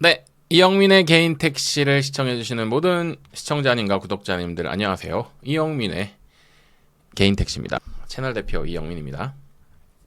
네, 이영민의 개인 택시를 시청해주시는 모든 시청자님과 구독자님들 안녕하세요. 이영민의 개인 택시입니다. 채널 대표 이영민입니다.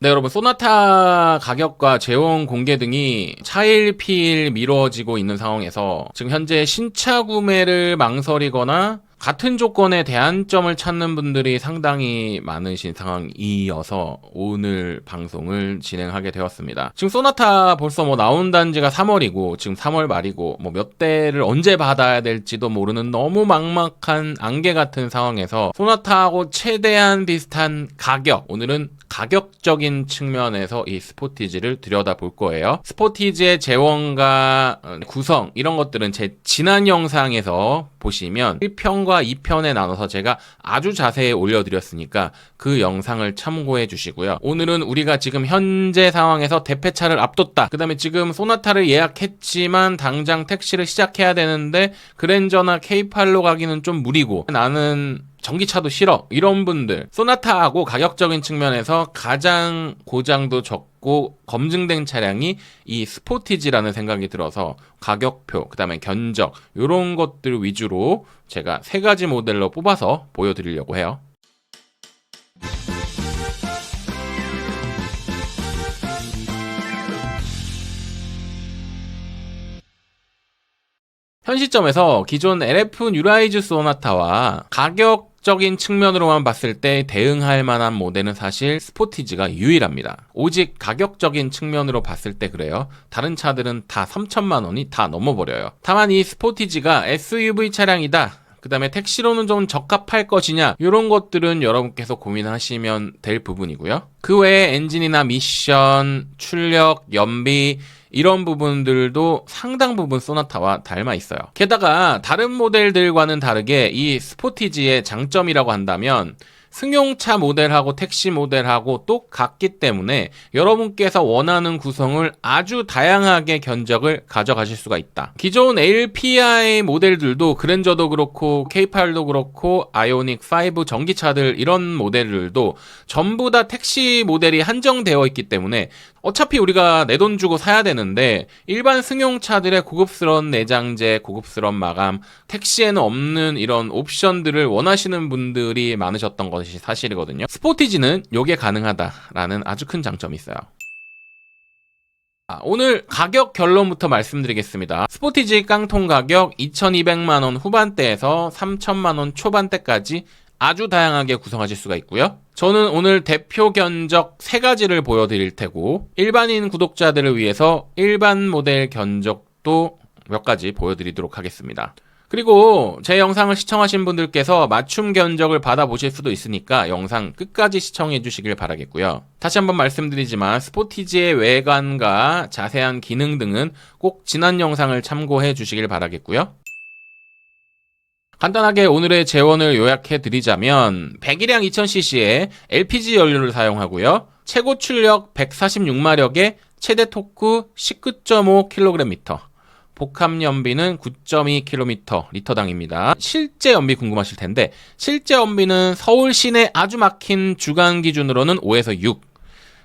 네, 여러분, 소나타 가격과 재원 공개 등이 차일피일 미뤄지고 있는 상황에서 지금 현재 신차 구매를 망설이거나 같은 조건의 대안점을 찾는 분들이 상당히 많으신 상황이어서 오늘 방송을 진행하게 되었습니다. 지금 소나타 벌써 나온다는 지가 3월이고 지금 3월 말이고 몇 대를 언제 받아야 될지도 모르는 너무 막막한 안개 같은 상황에서 소나타하고 최대한 비슷한 가격, 오늘은 가격적인 측면에서 이 스포티지를 들여다볼 거예요. 스포티지의 재원과 구성 이런 것들은 제 지난 영상에서 보시면 1편과 2편에 나눠서 제가 아주 자세히 올려드렸으니까 그 영상을 참고해 주시고요. 오늘은 우리가 지금 현재 상황에서 대폐차를 앞뒀다. 그 다음에 지금 소나타를 예약했지만 당장 택시를 시작해야 되는데 그랜저나 K8로 가기는 좀 무리고 나는 전기차도 싫어 이런 분들, 소나타하고 가격적인 측면에서 가장 고장도 적고 검증된 차량이 이 스포티지라는 생각이 들어서 가격표, 그 다음에 견적 이런 것들 위주로 제가 3가지 모델로 뽑아서 보여드리려고 해요. 현 시점에서 기존 LF 뉴라이즈 소나타와 가격적인 측면으로만 봤을 때 대응할 만한 모델은 사실 스포티지가 유일합니다. 오직 가격적인 측면으로 봤을 때 그래요. 다른 차들은 다 3천만 원이 다 넘어버려요. 다만 이 스포티지가 SUV 차량이다. 그 다음에 택시로는 좀 적합할 것이냐 이런 것들은 여러분께서 고민하시면 될 부분이고요. 그 외에 엔진이나 미션, 출력, 연비 이런 부분들도 상당 부분 소나타와 닮아 있어요. 게다가 다른 모델들과는 다르게 이 스포티지의 장점이라고 한다면 승용차 모델하고 택시 모델하고 똑같기 때문에 여러분께서 원하는 구성을 아주 다양하게 견적을 가져가실 수가 있다. 기존 LPI 모델들도 그랜저도 그렇고 K8도 그렇고 아이오닉 5 전기차들 이런 모델들도 전부 다 택시 모델이 한정되어 있기 때문에 어차피 우리가 내 돈 주고 사야 되는데 일반 승용차들의 고급스러운 내장재, 고급스러운 마감, 택시에는 없는 이런 옵션들을 원하시는 분들이 많으셨던 것이 사실이거든요. 스포티지는 요게 가능하다라는 아주 큰 장점이 있어요. 오늘 가격 결론부터 말씀드리겠습니다. 스포티지 깡통 가격 2,200만원 후반대에서 3,000만원 초반대까지 아주 다양하게 구성하실 수가 있고요. 저는 오늘 대표 견적 3가지를 보여드릴 테고 일반인 구독자들을 위해서 일반 모델 견적도 몇 가지 보여드리도록 하겠습니다. 그리고 제 영상을 시청하신 분들께서 맞춤 견적을 받아보실 수도 있으니까 영상 끝까지 시청해 주시길 바라겠고요. 다시 한번 말씀드리지만 스포티지의 외관과 자세한 기능 등은 꼭 지난 영상을 참고해 주시길 바라겠고요. 간단하게 오늘의 재원을 요약해 드리자면 배기량 2000cc에 LPG 연료를 사용하고요. 최고 출력 146마력에 최대 토크 19.5kgm, 복합 연비는 9.2km 리터당입니다. 실제 연비 궁금하실 텐데 실제 연비는 서울 시내 아주 막힌 주간 기준으로는 5에서 6,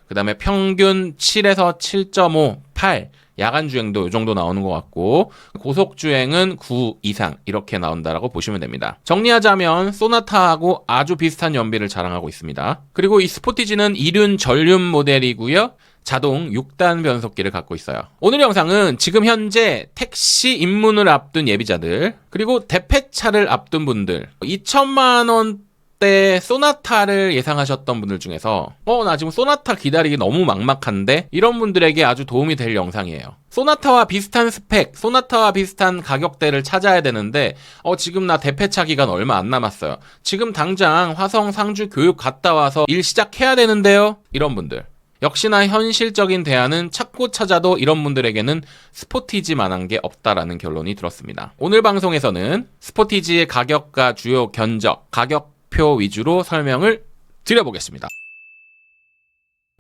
그 다음에 평균 7에서 7.5, 8, 야간 주행도 이 정도 나오는 것 같고 고속 주행은 9 이상 이렇게 나온다라고 보시면 됩니다. 정리하자면 소나타하고 아주 비슷한 연비를 자랑하고 있습니다. 그리고 이 스포티지는 2륜 전륜 모델이고요. 자동 6단 변속기를 갖고 있어요. 오늘 영상은 지금 현재 택시 입문을 앞둔 예비자들 그리고 대폐차를 앞둔 분들 2천만 원대 소나타를 예상하셨던 분들 중에서 나 지금 소나타 기다리기 너무 막막한데 이런 분들에게 아주 도움이 될 영상이에요. 소나타와 비슷한 스펙, 소나타와 비슷한 가격대를 찾아야 되는데 지금 나 대폐차 기간 얼마 안 남았어요. 지금 당장 화성 상주 교육 갔다 와서 일 시작해야 되는데요. 이런 분들 역시나 현실적인 대안은 찾고 찾아도 이런 분들에게는 스포티지만한 게 없다라는 결론이 들었습니다. 오늘 방송에서는 스포티지의 가격과 주요 견적, 가격표 위주로 설명을 드려보겠습니다.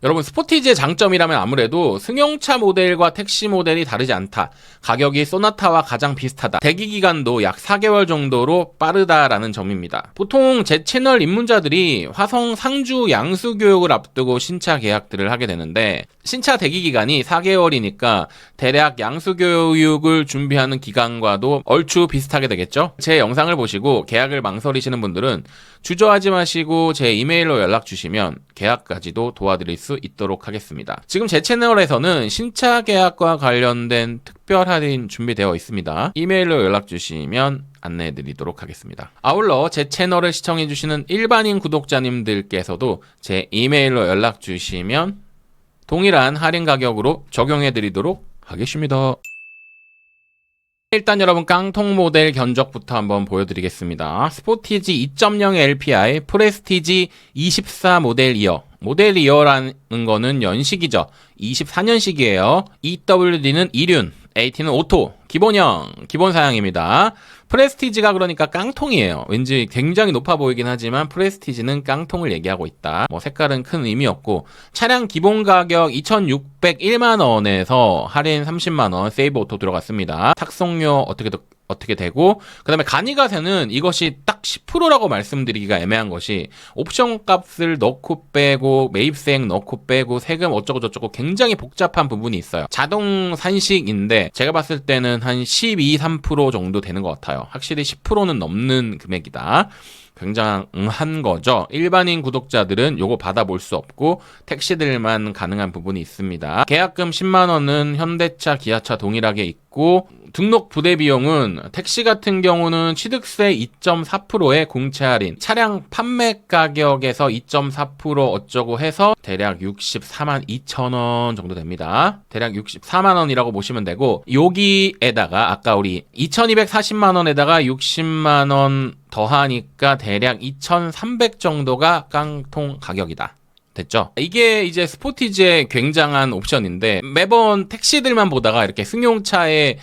여러분 스포티지의 장점이라면 아무래도 승용차 모델과 택시 모델이 다르지 않다. 가격이 소나타와 가장 비슷하다. 대기기간도 약 4개월 정도로 빠르다라는 점입니다. 보통 제 채널 입문자들이 화성 상주 양수 교육을 앞두고 신차 계약들을 하게 되는데 신차 대기기간이 4개월이니까 대략 양수 교육을 준비하는 기간과도 얼추 비슷하게 되겠죠? 제 영상을 보시고 계약을 망설이시는 분들은 주저하지 마시고 제 이메일로 연락 주시면 계약까지도 도와드릴 수 있도록 하겠습니다. 지금 제 채널에서는 신차 계약과 관련된 특별 할인 준비되어 있습니다. 이메일로 연락 주시면 안내해 드리도록 하겠습니다. 아울러 제 채널을 시청해 주시는 일반인 구독자님들께서도 제 이메일로 연락 주시면 동일한 할인 가격으로 적용해 드리도록 하겠습니다. 일단 여러분 깡통 모델 견적부터 한번 보여드리겠습니다. 스포티지 2.0 LPI 프레스티지 24 모델 이어. 모델 이어라는 거는 연식이죠. 24년식이에요. EWD는 2륜, AT는 오토, 기본형, 기본 사양입니다. 프레스티지가 그러니까 깡통이에요. 왠지 굉장히 높아 보이긴 하지만 프레스티지는 깡통을 얘기하고 있다. 뭐 색깔은 큰 의미 없고 차량 기본 가격 2,601만원에서 할인 30만원 세이브 오토 들어갔습니다. 탁송료 어떻게 되고 그 다음에 간이가세는 이것이 딱 10%라고 말씀드리기가 애매한 것이 옵션 값을 넣고 빼고 매입세액 넣고 빼고 세금 어쩌고 저쩌고 굉장히 복잡한 부분이 있어요. 자동 산식인데 제가 봤을 때는 한 12, 3% 정도 되는 것 같아요. 확실히 10%는 넘는 금액이다. 굉장한 거죠. 일반인 구독자들은 요거 받아볼 수 없고 택시들만 가능한 부분이 있습니다. 계약금 10만원은 현대차, 기아차 동일하게 있고 등록 부대 비용은 택시 같은 경우는 취득세 2.4%의 공채 할인, 차량 판매 가격에서 2.4% 어쩌고 해서 대략 64만 2천원 정도 됩니다. 대략 64만원이라고 보시면 되고 여기에다가 아까 우리 2240만원에다가 60만원 더하니까 대략 2300 정도가 깡통 가격이다. 됐죠? 이게 이제 스포티지의 굉장한 옵션인데 매번 택시들만 보다가 이렇게 승용차의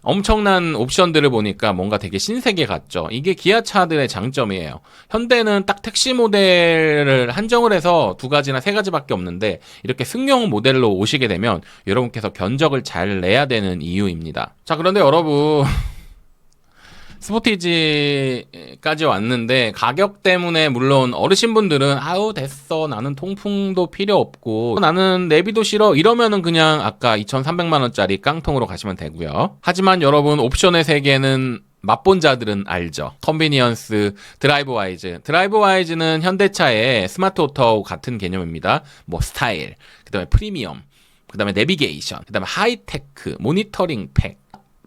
엄청난 옵션들을 보니까 뭔가 되게 신세계 같죠. 이게 기아차들의 장점이에요. 현대는 딱 택시 모델을 한정을 해서 2가지나 3가지밖에 없는데 이렇게 승용 모델로 오시게 되면 여러분께서 견적을 잘 내야 되는 이유입니다. 자, 그런데 여러분 스포티지까지 왔는데 가격 때문에 물론 어르신분들은 아우 됐어 나는 통풍도 필요 없고 나는 내비도 싫어 이러면은 그냥 아까 2,300만원짜리 깡통으로 가시면 되고요. 하지만 여러분 옵션의 세계는 맛본 자들은 알죠. 컨비니언스, 드라이브와이즈는 현대차의 스마트 오토 같은 개념입니다. 뭐 스타일, 그 다음에 프리미엄, 그 다음에 내비게이션, 그 다음에 하이테크, 모니터링 팩,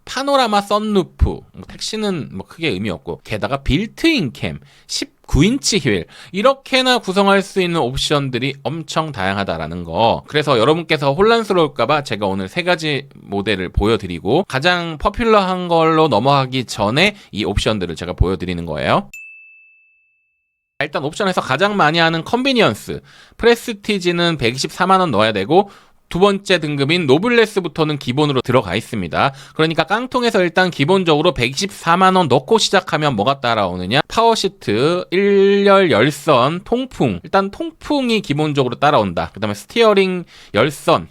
파노라마 썬루프, 뭐 택시는 뭐 크게 의미 없고 게다가 빌트인 캠, 19인치 휠 이렇게나 구성할 수 있는 옵션들이 엄청 다양하다라는 거. 그래서 여러분께서 혼란스러울까봐 제가 오늘 3가지 모델을 보여드리고 가장 퍼퓰러한 걸로 넘어가기 전에 이 옵션들을 제가 보여드리는 거예요. 일단 옵션에서 가장 많이 하는 컨비니언스, 프레스티지는 124만원 넣어야 되고 2번째 등급인 노블레스부터는 기본으로 들어가 있습니다. 그러니까 깡통에서 일단 기본적으로 124만원 넣고 시작하면 뭐가 따라오느냐? 파워시트, 1열 열선, 통풍. 일단 통풍이 기본적으로 따라온다. 그 다음에 스티어링 열선,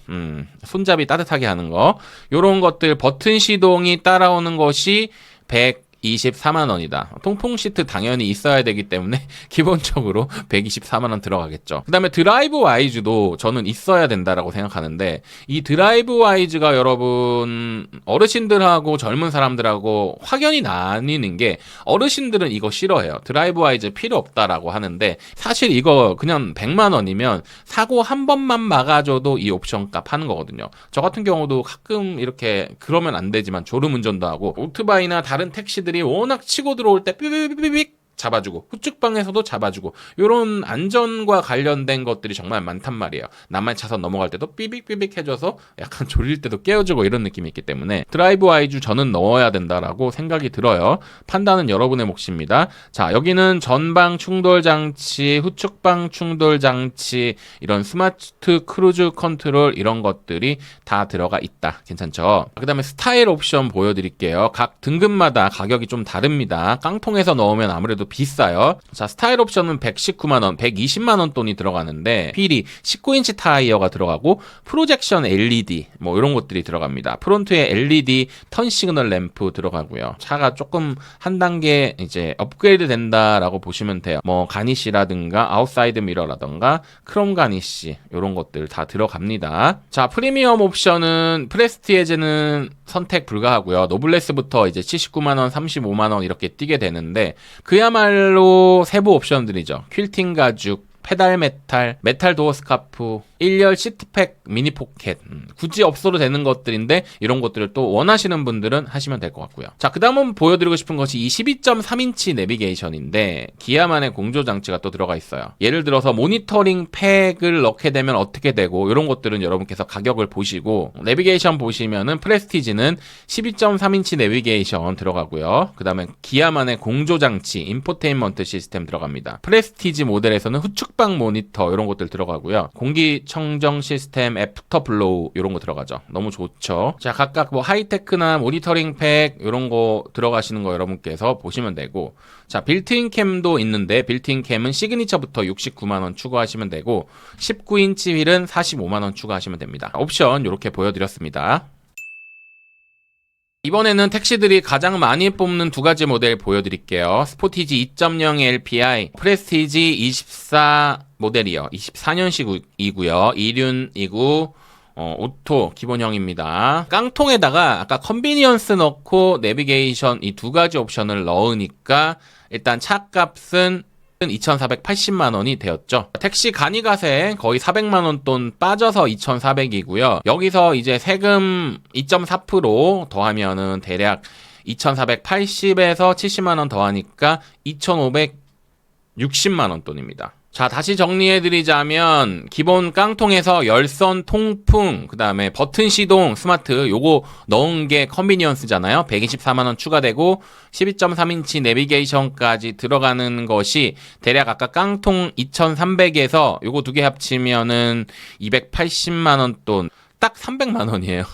손잡이 따뜻하게 하는 거. 요런 것들 버튼 시동이 따라오는 것이 124만원이다. 통풍 시트 당연히 있어야 되기 때문에 기본적으로 124만원 들어가겠죠. 그 다음에 드라이브 와이즈도 저는 있어야 된다라고 생각하는데 이 드라이브 와이즈가 여러분 어르신들하고 젊은 사람들하고 확연히 나뉘는 게 어르신들은 이거 싫어해요. 드라이브 와이즈 필요 없다라고 하는데 사실 이거 그냥 100만원이면 사고 한 번만 막아줘도 이 옵션 값 하는 거거든요. 저 같은 경우도 가끔 이렇게 그러면 안 되지만 졸음운전도 하고 오토바이나 다른 택시들이 워낙 치고 들어올 때 삐삐삐삐삐 잡아주고 후측방에서도 잡아주고 이런 안전과 관련된 것들이 정말 많단 말이에요. 남한 차선 넘어갈 때도 삐빅삐빅 해줘서 약간 졸릴 때도 깨워주고 이런 느낌이 있기 때문에 드라이브 와이즈 저는 넣어야 된다라고 생각이 들어요. 판단은 여러분의 몫입니다. 자, 여기는 전방 충돌 장치, 후측방 충돌 장치, 이런 스마트 크루즈 컨트롤 이런 것들이 다 들어가 있다. 괜찮죠? 그 다음에 스타일 옵션 보여드릴게요. 각 등급마다 가격이 좀 다릅니다. 깡통에서 넣으면 아무래도 그래도 비싸요. 자, 스타일 옵션은 119만원, 120만원 돈이 들어가는데 휠이 19인치 타이어가 들어가고 프로젝션 LED 뭐 이런 것들이 들어갑니다. 프론트에 LED 턴 시그널 램프 들어가고요. 차가 조금 한 단계 이제 업그레이드 된다라고 보시면 돼요. 뭐 가니쉬라든가 아웃사이드 미러라든가 크롬 가니쉬 이런 것들 다 들어갑니다. 자, 프리미엄 옵션은 프레스티에즈는 선택 불가하고요. 노블레스부터 이제 79만원, 35만원 이렇게 뛰게 되는데 그야말로 세부 옵션들이죠. 퀼팅 가죽, 페달 메탈 도어 스카프, 1열 시트팩 미니 포켓. 굳이 없어도 되는 것들인데 이런 것들을 또 원하시는 분들은 하시면 될 것 같고요. 자, 그 다음은 보여드리고 싶은 것이 이 12.3인치 내비게이션인데 기아만의 공조 장치가 또 들어가 있어요. 예를 들어서 모니터링 팩을 넣게 되면 어떻게 되고 이런 것들은 여러분께서 가격을 보시고 내비게이션 보시면은 프레스티지는 12.3인치 내비게이션 들어가고요. 그 다음에 기아만의 공조 장치 인포테인먼트 시스템 들어갑니다. 프레스티지 모델에서는 후측방 모니터 이런 것들 들어가고요. 공기 청정 시스템, 애프터 블로우 이런 거 들어가죠. 너무 좋죠. 자, 각각 뭐 하이테크나 모니터링 팩 이런 거 들어가시는 거 여러분께서 보시면 되고, 자, 빌트인 캠도 있는데 빌트인 캠은 시그니처부터 69만원 추가하시면 되고 19인치 휠은 45만원 추가하시면 됩니다. 옵션 이렇게 보여드렸습니다. 이번에는 택시들이 가장 많이 뽑는 두 가지 모델 보여드릴게요. 스포티지 2.0 LPI, 프레스티지 24 모델이요. 24년식이고요. 2륜이고 오토 기본형입니다. 깡통에다가 아까 컨비니언스 넣고 내비게이션 이 두 가지 옵션을 넣으니까 일단 차값은 2,480만원이 되었죠. 택시 간이가세 거의 400만원 돈 빠져서 2,400이고요. 여기서 이제 세금 2.4% 더하면은 대략 2,480에서 70만원 더하니까 2,560만원 돈입니다. 자, 다시 정리해드리자면 기본 깡통에서 열선, 통풍, 그 다음에 버튼 시동, 스마트 요거 넣은 게 컨비니언스잖아요. 124만원 추가되고 12.3인치 내비게이션까지 들어가는 것이 대략 아까 깡통 2,300에서 요거 두 개 합치면은 280만원 돈, 딱 300만원이에요.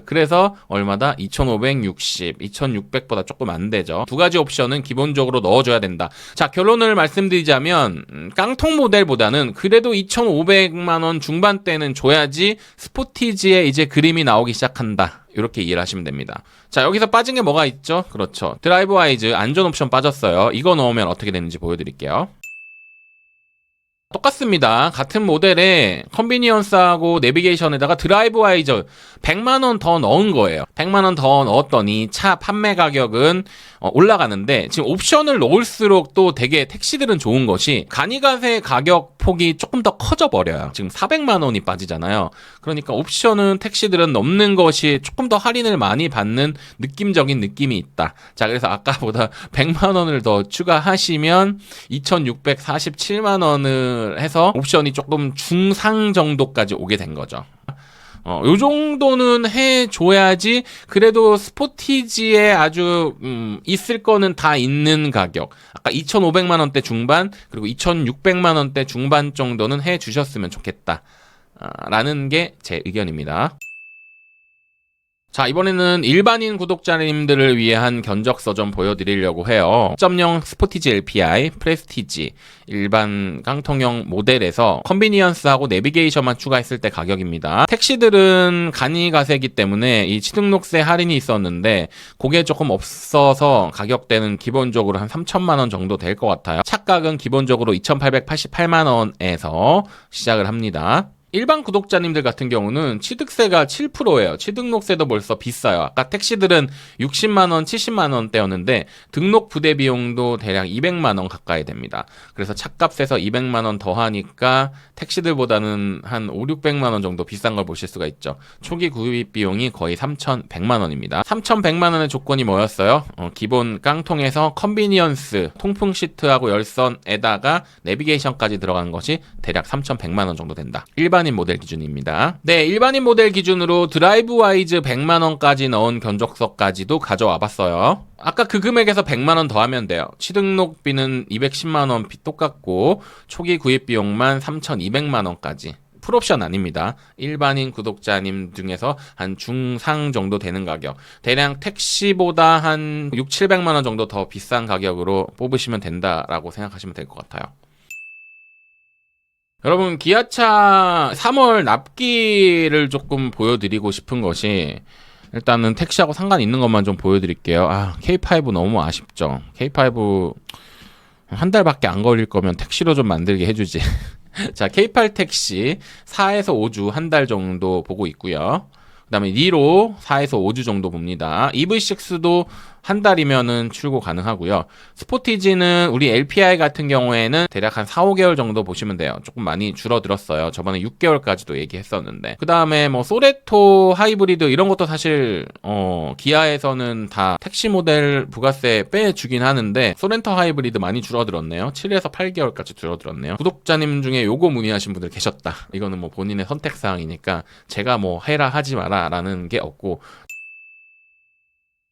그래서 얼마다? 2,560, 2,600보다 조금 안 되죠. 두 가지 옵션은 기본적으로 넣어줘야 된다. 자, 결론을 말씀드리자면 깡통 모델보다는 그래도 2,500만원 중반대는 줘야지 스포티지에 이제 그림이 나오기 시작한다. 이렇게 이해를 하시면 됩니다. 자, 여기서 빠진 게 뭐가 있죠? 그렇죠. 드라이브 와이즈 안전 옵션 빠졌어요. 이거 넣으면 어떻게 되는지 보여드릴게요. 똑같습니다. 같은 모델에 컨비니언스하고 내비게이션에다가 드라이브 와이저 100만원 더 넣은 거예요. 100만원 더 넣었더니 차 판매 가격은 올라가는데 지금 옵션을 넣을수록 또 되게 택시들은 좋은 것이 간이가세 가격 폭이 조금 더 커져 버려요. 지금 400만원이 빠지잖아요. 그러니까 옵션은 택시들은 넘는 것이 조금 더 할인을 많이 받는 느낌적인 느낌이 있다. 자, 그래서 아까보다 100만원을 더 추가하시면 2,647만원을 해서 옵션이 조금 중상 정도까지 오게 된 거죠. 요 정도는 해줘야지 그래도 스포티지에 아주 있을 거는 다 있는 가격. 아까 2,500만원대 중반 그리고 2,600만원대 중반 정도는 해주셨으면 좋겠다 라는 게 제 의견입니다. 자, 이번에는 일반인 구독자님들을 위한 견적서 좀 보여드리려고 해요. 1.0 스포티지 LPI, 프레스티지, 일반 깡통형 모델에서 컨비니언스하고 내비게이션만 추가했을 때 가격입니다. 택시들은 간이가세이기 때문에 이 취등록세 할인이 있었는데 그게 조금 없어서 가격대는 기본적으로 한 3천만원 정도 될 것 같아요. 차값은 기본적으로 2,888만원에서 시작을 합니다. 일반 구독자님들 같은 경우는 취득세가 7%예요. 취등록세도 벌써 비싸요. 아까 택시들은 60만원, 70만원대였는데 등록 부대 비용도 대략 200만원 가까이 됩니다. 그래서 차값에서 200만원 더하니까 택시들보다는 한 5, 600만원 정도 비싼 걸 보실 수가 있죠. 초기 구입 비용이 거의 3,100만원입니다. 3,100만원의 조건이 뭐였어요? 기본 깡통에서 컨비니언스, 통풍 시트하고 열선에다가 내비게이션까지 들어간 것이 대략 3,100만원 정도 된다. 일반인 모델 기준입니다. 네, 일반인 모델 기준으로 드라이브 와이즈 100만원까지 넣은 견적서까지도 가져와 봤어요. 아까 그 금액에서 100만원 더하면 돼요. 취등록비는 210만원 똑같고 초기 구입 비용만 3,200만원까지 풀옵션 아닙니다. 일반인 구독자님 중에서 한 중상 정도 되는 가격, 대략 택시보다 한 6, 700만 원 정도 더 비싼 가격으로 뽑으시면 된다라고 생각하시면 될 것 같아요. 여러분, 기아차 3월 납기를 조금 보여드리고 싶은 것이, 일단은 택시하고 상관 있는 것만 좀 보여드릴게요. K5 너무 아쉽죠. K5 한 달밖에 안 걸릴 거면 택시로 좀 만들게 해주지. 자, K8 택시 4에서 5주 한 달 정도 보고 있고요. 그 다음에 니로 4에서 5주 정도 봅니다. EV6도 한 달이면은 출고 가능하고요. 스포티지는 우리 LPI 같은 경우에는 대략 한 4, 5개월 정도 보시면 돼요. 조금 많이 줄어들었어요. 저번에 6개월까지도 얘기했었는데. 그 다음에 뭐 소레토 하이브리드 이런 것도 사실 기아에서는 다 택시 모델 부가세 빼주긴 하는데 소렌토 하이브리드 많이 줄어들었네요. 7에서 8개월까지 줄어들었네요. 구독자님 중에 요거 문의하신 분들 계셨다. 이거는 뭐 본인의 선택사항이니까 제가 뭐 해라 하지 마라 라는 게 없고,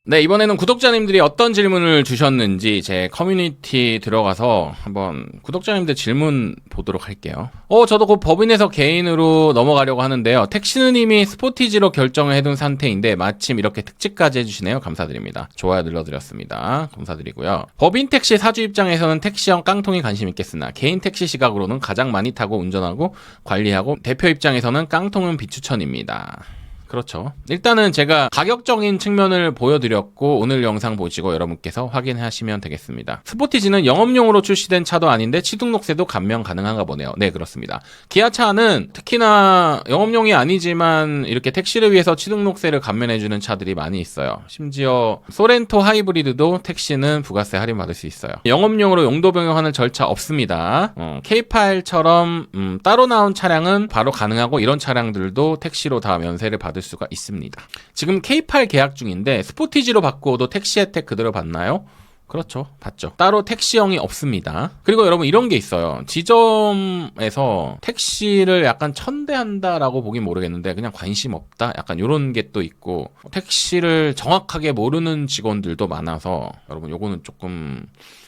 네, 이번에는 구독자님들이 어떤 질문을 주셨는지 제 커뮤니티 들어가서 한번 구독자님들 질문 보도록 할게요. 저도 곧 법인에서 개인으로 넘어가려고 하는데요. 택시는 이미 스포티지로 결정을 해둔 상태인데 마침 이렇게 특집까지 해주시네요. 감사드립니다. 좋아요 눌러드렸습니다. 감사드리고요. 법인 택시 사주 입장에서는 택시형 깡통이 관심 있겠으나 개인 택시 시각으로는 가장 많이 타고 운전하고 관리하고 대표 입장에서는 깡통은 비추천입니다. 그렇죠. 일단은 제가 가격적인 측면을 보여드렸고 오늘 영상 보시고 여러분께서 확인하시면 되겠습니다. 스포티지는 영업용으로 출시된 차도 아닌데 취등록세도 감면 가능한가 보네요. 네, 그렇습니다. 기아차는 특히나 영업용이 아니지만 이렇게 택시를 위해서 취등록세를 감면해주는 차들이 많이 있어요. 심지어 소렌토 하이브리드도 택시는 부가세 할인 받을 수 있어요. 영업용으로 용도 변경하는 절차 없습니다. K8처럼 따로 나온 차량은 바로 가능하고 이런 차량들도 택시로 다 면세를 받을 수가 있습니다. 지금 K8 계약 중인데 스포티지로 바꾸어도 택시 혜택 그대로 받나요? 그렇죠. 받죠. 따로 택시형이 없습니다. 그리고 여러분 이런 게 있어요. 지점에서 택시를 약간 천대한다라고 보긴 모르겠는데 그냥 관심 없다? 약간 이런 게 또 있고, 택시를 정확하게 모르는 직원들도 많아서 여러분 요거는 조금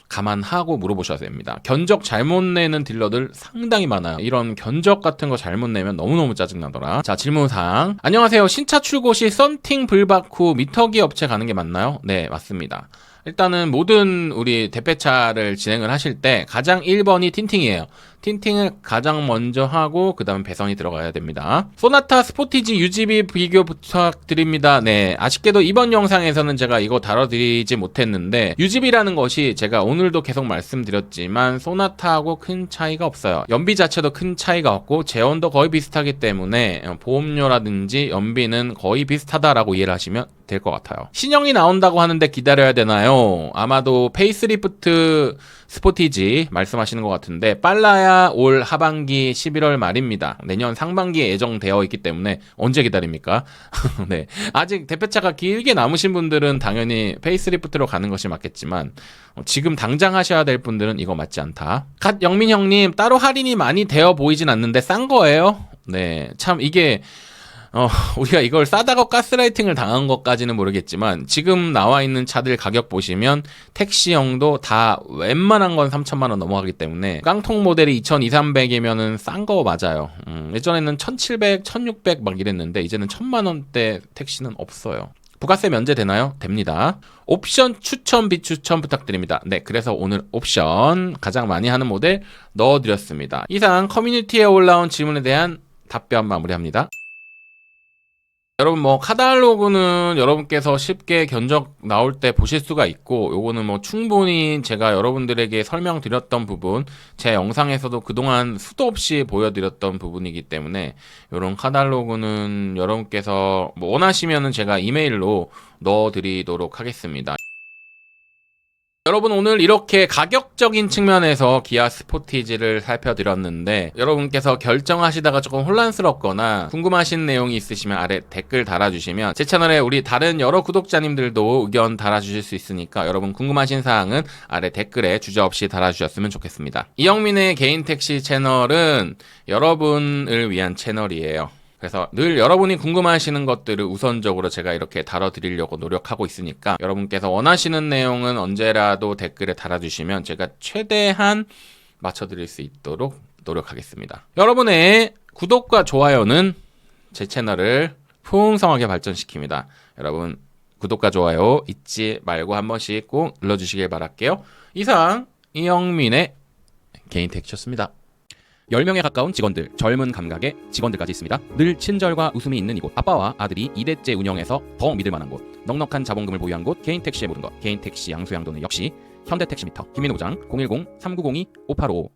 감안하고 물어보셔야 됩니다. 견적 잘못 내는 딜러들 상당히 많아요. 이런 견적 같은 거 잘못 내면 너무너무 짜증나더라. 자, 질문사항. 안녕하세요. 신차 출고 시 썬팅 불박 후 미터기 업체 가는 게 맞나요? 네, 맞습니다. 일단은 모든 우리 대폐차를 진행을 하실 때 가장 1번이 틴팅이에요. 틴팅을 가장 먼저 하고 그 다음 배선이 들어가야 됩니다. 소나타 스포티지 UGB 비교 부탁드립니다. 네, 아쉽게도 이번 영상에서는 제가 이거 다뤄드리지 못했는데 UGB라는 것이 제가 오늘도 계속 말씀드렸지만 소나타하고 큰 차이가 없어요. 연비 자체도 큰 차이가 없고 제원도 거의 비슷하기 때문에 보험료라든지 연비는 거의 비슷하다라고 이해를 하시면 될 것 같아요. 신형이 나온다고 하는데 기다려야 되나요? 아마도 페이스리프트 스포티지 말씀하시는 것 같은데 빨라야 올 하반기 11월 말입니다. 내년 상반기에 예정되어 있기 때문에 언제 기다립니까? 네, 아직 대표차가 길게 남으신 분들은 당연히 페이스리프트로 가는 것이 맞겠지만 지금 당장 하셔야 될 분들은 이거 맞지 않다. 갓 영민 형님, 따로 할인이 많이 되어 보이진 않는데 싼 거예요? 네, 참 이게 우리가 이걸 싸다고 가스라이팅을 당한 것까지는 모르겠지만 지금 나와 있는 차들 가격 보시면 택시형도 다 웬만한 건 3천만 원 넘어가기 때문에 깡통 모델이 2,200~300이면은 싼 거 맞아요. 예전에는 1,700, 1,600 막 이랬는데 이제는 1,000만 원대 택시는 없어요. 부가세 면제되나요? 됩니다. 옵션 추천 비추천 부탁드립니다. 네, 그래서 오늘 옵션 가장 많이 하는 모델 넣어드렸습니다. 이상 커뮤니티에 올라온 질문에 대한 답변 마무리합니다. 여러분 뭐 카탈로그는 여러분께서 쉽게 견적 나올 때 보실 수가 있고, 요거는 뭐 충분히 제가 여러분들에게 설명드렸던 부분, 제 영상에서도 그동안 수도 없이 보여드렸던 부분이기 때문에 요런 카탈로그는 여러분께서 뭐 원하시면은 제가 이메일로 넣어드리도록 하겠습니다. 여러분 오늘 이렇게 가격적인 측면에서 기아 스포티지를 살펴드렸는데 여러분께서 결정하시다가 조금 혼란스럽거나 궁금하신 내용이 있으시면 아래 댓글 달아주시면 제 채널에 우리 다른 여러 구독자님들도 의견 달아주실 수 있으니까 여러분 궁금하신 사항은 아래 댓글에 주저없이 달아주셨으면 좋겠습니다. 이영민의 개인 택시 채널은 여러분을 위한 채널이에요. 그래서 늘 여러분이 궁금하시는 것들을 우선적으로 제가 이렇게 다뤄드리려고 노력하고 있으니까 여러분께서 원하시는 내용은 언제라도 댓글에 달아주시면 제가 최대한 맞춰드릴 수 있도록 노력하겠습니다. 여러분의 구독과 좋아요는 제 채널을 풍성하게 발전시킵니다. 여러분 구독과 좋아요 잊지 말고 한 번씩 꼭 눌러주시길 바랄게요. 이상 이영민의 개인 택시였습니다. 10명에 가까운 직원들, 젊은 감각의 직원들까지 있습니다. 늘 친절과 웃음이 있는 이곳, 아빠와 아들이 2대째 운영해서 더 믿을 만한 곳, 넉넉한 자본금을 보유한 곳, 개인택시의 모든 것, 개인택시 양수양도는 역시 현대택시미터, 김민호 부장 010-3902-5855